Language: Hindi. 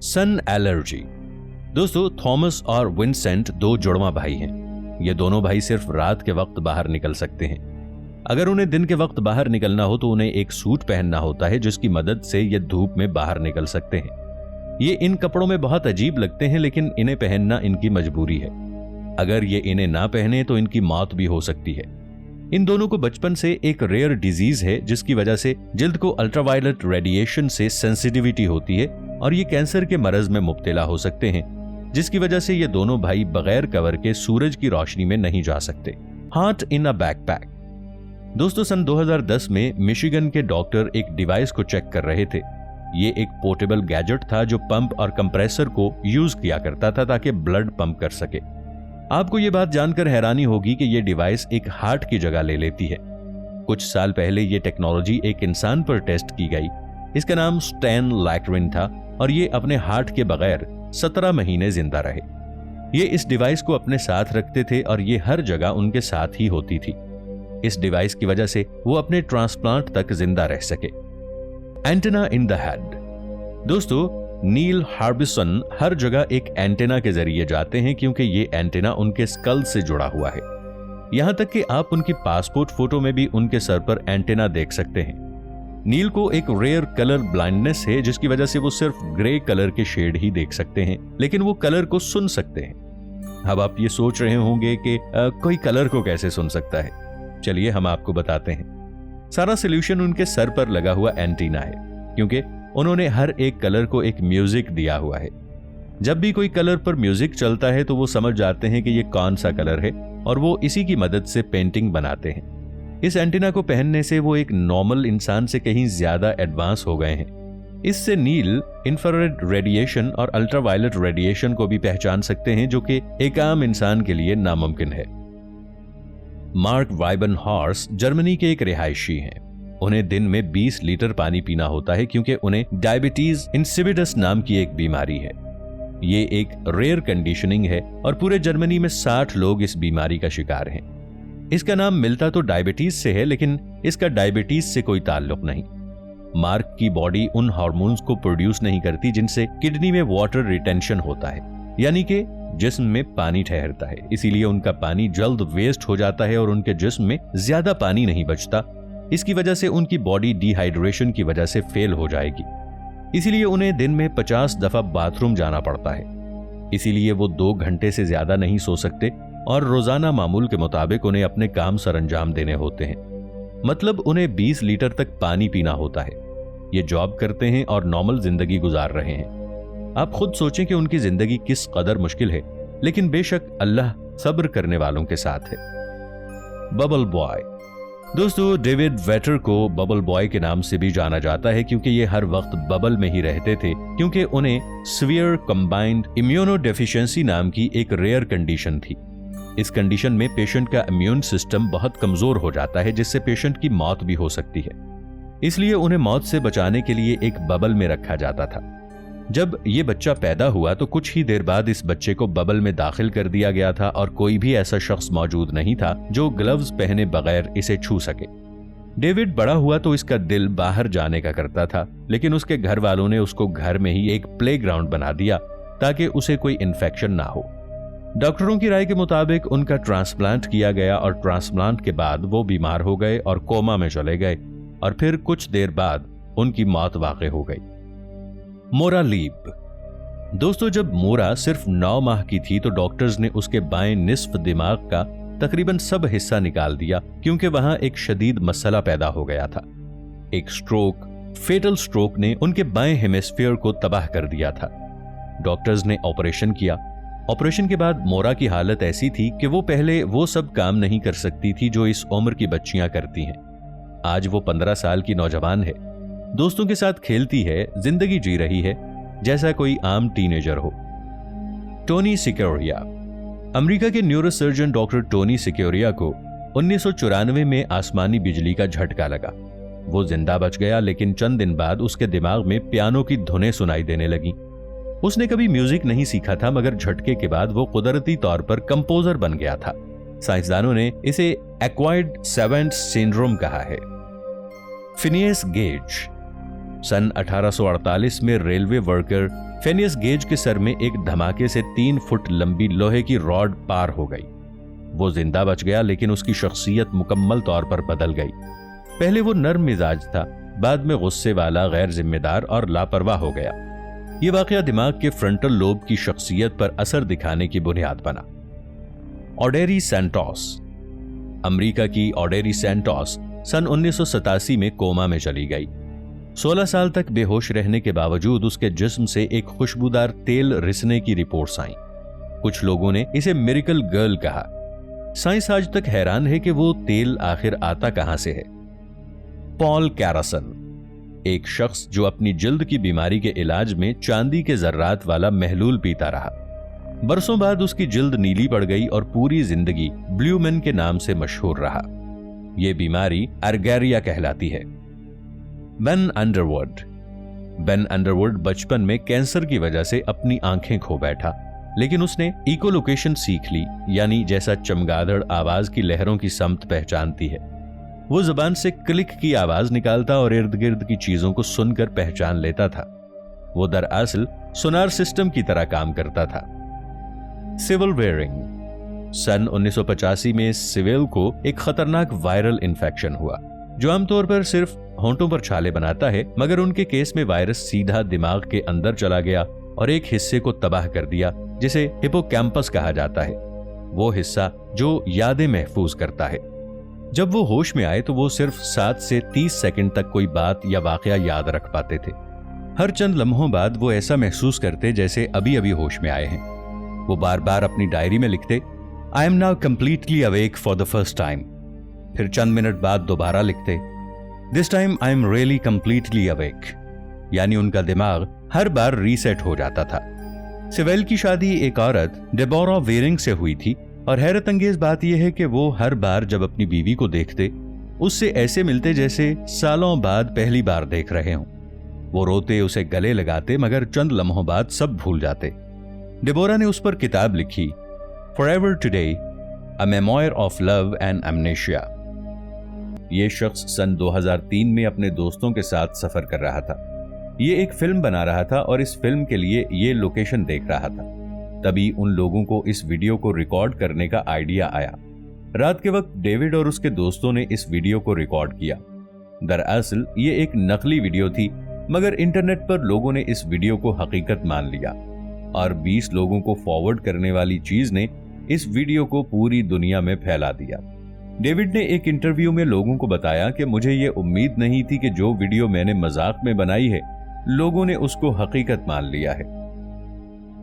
सन एलर्जी। दोस्तों, थॉमस और विंसेंट दो जुड़वा भाई हैं। ये दोनों भाई सिर्फ रात के वक्त बाहर निकल सकते हैं। अगर उन्हें दिन के वक्त बाहर निकलना हो तो उन्हें एक सूट पहनना होता है जिसकी मदद से ये धूप में बाहर निकल सकते हैं। ये इन कपड़ों में बहुत अजीब लगते हैं, लेकिन इन्हें पहनना इनकी मजबूरी है। अगर ये इन्हें ना पहने तो इनकी मौत भी हो सकती है। इन दोनों को बचपन से एक रेयर डिजीज है जिसकी वजह से जिल्द को अल्ट्रावायलेट रेडिएशन से सेंसिटिविटी होती है और ये कैंसर के मरज में मुब्तला हो सकते हैं, जिसकी वजह से ये दोनों भाई बगैर कवर के सूरज की रोशनी में नहीं जा सकते। Heart in a backpack. दोस्तों, सन 2010 में मिशिगन के डॉक्टर एक डिवाइस को चेक कर रहे थे। ये एक पोर्टेबल गैजेट था जो पंप और कंप्रेसर को यूज किया करता था ताकि ब्लड पंप कर सके। आपको ये बात जानकर हैरानी होगी कि ये डिवाइस एक हार्ट की जगह ले लेती है। कुछ साल पहले ये टेक्नोलॉजी एक इंसान पर टेस्ट की गई। इसका नाम स्टैन लैक्रिन था और ये अपने हार्ट के बगैर 17 महीने जिंदा रहे। ये इस डिवाइस को अपने साथ रखते थे और ये हर जगह उनके साथ ही होती थी। इस डिवाइस की वजह से वो अपने ट्रांसप्लांट तक जिंदा रह सके। Antenna in the head. दोस्तों, नील हार्बिसन हर जगह एक एंटेना के जरिए जाते हैं क्योंकि ये एंटेना उनके स्कल से जुड़ा हुआ है। यहां तक कि आप उनकी पासपोर्ट फोटो में भी उनके सर पर एंटेना देख सकते हैं। नील को एक रेयर कलर ब्लाइंडनेस है जिसकी वजह से वो सिर्फ ग्रे कलर के शेड ही देख सकते हैं, लेकिन वो कलर को सुन सकते हैं। अब आप ये सोच रहे होंगे कि कोई कलर को कैसे सुन सकता है। चलिए हम आपको बताते हैं। सारा सॉल्यूशन उनके सर पर लगा हुआ एंटीना है, क्योंकि उन्होंने हर एक कलर को एक म्यूजिक दिया हुआ है। जब भी कोई कलर पर म्यूजिक चलता है तो वो समझ जाते हैं कि ये कौन सा कलर है और वो इसी की मदद से पेंटिंग बनाते हैं। इस एंटीना को पहनने से वो एक नॉर्मल इंसान से कहीं ज्यादा एडवांस हो गए हैं। इससे नील इंफ्रारेड रेडिएशन और अल्ट्रावायलेट रेडिएशन को भी पहचान सकते हैं, जो कि एक आम इंसान के लिए नामुमकिन है। मार्क वाइबनहॉर्स्ट जर्मनी के एक रिहायशी हैं। उन्हें दिन में 20 लीटर पानी पीना होता है क्योंकि उन्हें डायबिटीज इंसिपिडस नाम की एक बीमारी है। ये एक रेयर कंडीशनिंग है और पूरे जर्मनी में 60 लोग इस बीमारी का शिकार हैं। इसका नाम मिलता तो डायबिटीज से है, लेकिन इसका डायबिटीज से कोई ताल्लुक नहीं। मार्क की बॉडी उन हार्मोन्स को प्रोड्यूस नहीं करती जिनसे किडनी में वाटर रिटेंशन होता है, यानी कि जिस्म में पानी ठहरता है। इसीलिए उनका पानी जल्द वेस्ट हो जाता है और उनके जिस्म में ज्यादा पानी नहीं बचता। इसकी वजह से उनकी बॉडी डिहाइड्रेशन की वजह से फेल हो जाएगी। इसीलिए उन्हें दिन में 50 दफा बाथरूम जाना पड़ता है। इसीलिए वो 2 घंटे से ज्यादा नहीं सो सकते और रोजाना मामूल के मुताबिक उन्हें अपने काम सरंजाम देने होते हैं। मतलब उन्हें 20 लीटर तक पानी पीना होता है। ये जॉब करते हैं और नॉर्मल जिंदगी गुजार रहे हैं। आप खुद सोचें कि उनकी जिंदगी किस कदर मुश्किल है, लेकिन बेशक अल्लाह सब्र करने वालों के साथ है। Bubble boy. दोस्तों, डेविड वेटर को बबल बॉय के नाम से भी जाना जाता है क्योंकि ये हर वक्त बबल में ही रहते थे, क्योंकि उन्हें सीवियर कंबाइंड इम्यूनोडेफिशिएंसी नाम की एक रेयर कंडीशन थी। इस कंडीशन में पेशेंट का इम्यून सिस्टम बहुत कमजोर हो जाता है, जिससे पेशेंट की मौत भी हो सकती है। इसलिए उन्हें मौत से बचाने के लिए एक बबल में रखा जाता था। जब ये बच्चा पैदा हुआ तो कुछ ही देर बाद इस बच्चे को बबल में दाखिल कर दिया गया था और कोई भी ऐसा शख्स मौजूद नहीं था जो ग्लव्स पहने बगैर इसे छू सके। डेविड बड़ा हुआ तो इसका दिल बाहर जाने का करता था, लेकिन उसके घर वालों ने उसको घर में ही एक प्लेग्राउंड बना दिया ताकि उसे कोई इन्फेक्शन ना हो। डॉक्टरों की राय के मुताबिक उनका ट्रांसप्लांट किया गया और ट्रांसप्लांट के बाद वो बीमार हो गए और कोमा में चले गए और फिर कुछ देर बाद उनकी मौत वाक़ई हो गई। मोरा लीब। दोस्तों, जब मोरा सिर्फ 9 माह की थी तो डॉक्टर्स ने उसके बाएं निस्फ दिमाग का तकरीबन सब हिस्सा निकाल दिया क्योंकि वहां एक शदीद मसला पैदा हो गया था। एक स्ट्रोक, फेटल स्ट्रोक ने उनके बाएं हेमिस्फीयर को तबाह कर दिया था। डॉक्टर्स ने ऑपरेशन किया। ऑपरेशन के बाद मोरा की हालत ऐसी थी कि वो पहले वो सब काम नहीं कर सकती थी जो इस उम्र की बच्चियां करती हैं। आज वो 15 साल की नौजवान है, दोस्तों के साथ खेलती है, जिंदगी जी रही है जैसा कोई आम टीनेजर हो। टोनी सिक्योरिया। अमेरिका के न्यूरोसर्जन डॉक्टर टोनी सिक्योरिया को 1994 में आसमानी बिजली का झटका लगा। वो जिंदा बच गया, लेकिन चंद दिन बाद उसके दिमाग में पियानो की धुनें सुनाई देने लगी। उसने कभी म्यूजिक नहीं सीखा था, मगर झटके के बाद वो कुदरती तौर पर कंपोजर बन गया था। साइंसदानों ने इसे एक्वायर्ड सेवेंट सिंड्रोम कहा है। Phineas Gage. सन 1848 में रेलवे वर्कर फेनियस गेज के सर में एक धमाके से 3 फुट लंबी लोहे की रॉड पार हो गई। वो जिंदा बच गया, लेकिन उसकी शख्सियत मुकम्मल तौर पर बदल गई। पहले वो नर्म मिजाज था, बाद में गुस्से वाला, गैर जिम्मेदार और लापरवाह हो गया। ये वाकया दिमाग के फ्रंटल लोब की शख्सियत पर असर दिखाने की बुनियाद बना। ऑडेरी सैंटोस। अमेरिका की ऑडेरी सैंटोस सन 1987 में कोमा में चली गई। 16 साल तक बेहोश रहने के बावजूद उसके जिस्म से एक खुशबूदार तेल रिसने की रिपोर्ट्स आईं। कुछ लोगों ने इसे मिरेकल गर्ल कहा। साइंस आज तक हैरान है कि वो तेल आखिर आता कहां से है। पॉल कैरासन, एक शख्स जो अपनी जल्द की बीमारी के इलाज में चांदी के जर्रात वाला महलूल पीता रहा। बरसों बाद उसकी जल्द नीली पड़ गई और पूरी जिंदगी ब्लू मैन के नाम से मशहूर रहा। यह बीमारी अर्गेरिया कहलाती है। Ben Underwood. बेन अंडरवुड बचपन में कैंसर की वजह से अपनी आंखें खो बैठा, लेकिन उसने इकोलोकेशन सीख ली, यानी जैसा चमगादड़ आवाज की लहरों की समत पहचानती है, वो जुबान से क्लिक की आवाज निकालता और इर्द गिर्द की चीजों को सुनकर पहचान लेता था। वो दरअसल सोनार सिस्टम की तरह काम करता था। Civil wearing. सन 1985 में सिविल को एक खतरनाक वायरल इन्फेक्शन हुआ, जो आमतौर पर सिर्फ होंठों पर छाले बनाता है, मगर उनके केस में वायरस सीधा दिमाग के अंदर चला गया और एक हिस्से को तबाह कर दिया, जिसे हिपोकैम्पस कहा जाता है, वो हिस्सा जो यादें महफूज करता है। जब वो होश में आए तो वो सिर्फ 7 से 30 सेकंड तक कोई बात या वाकया याद रख पाते थे। हर चंद लम्हों बाद वो ऐसा महसूस करते जैसे अभी अभी होश में आए हैं। वो बार बार अपनी डायरी में लिखते, I am now completely awake for the first time. फिर चंद मिनट बाद दोबारा लिखते, this time I am really completely awake. यानी उनका दिमाग हर बार रीसेट हो जाता था। सिवेल की शादी एक औरत डेबोरा वेरिंग से हुई थी, और हैरत अंगेज बात यह है कि वो हर बार जब अपनी बीवी को देखते, उससे ऐसे मिलते जैसे सालों बाद पहली बार देख रहे हों। वो रोते, उसे गले लगाते, मगर चंद लम्हों बाद सब भूल जाते। डेबोरा ने उस पर किताब लिखी, forever today, a memoir of love and amnesia. ये शख्स सन 2003 में अपने दोस्तों के साथ सफर कर रहा था। ये एक फिल्म बना रहा था और इस फिल्म के लिए ये लोकेशन देख रहा था। तभी उन लोगों को इस वीडियो को रिकॉर्ड करने का आइडिया आया। रात के वक्त डेविड और उसके दोस्तों ने इस वीडियो को रिकॉर्ड किया। दरअसल ये एक नकली वीडियो थी, मगर इंटरनेट पर लोगों ने इस वीडियो को हकीकत मान लिया और 20 लोगों को फॉरवर्ड करने वाली चीज ने इस वीडियो को पूरी दुनिया में फैला दिया। डेविड ने एक इंटरव्यू में लोगों को बताया कि मुझे ये उम्मीद नहीं थी कि जो वीडियो मैंने मजाक में बनाई है, लोगों ने उसको हकीकत मान लिया है।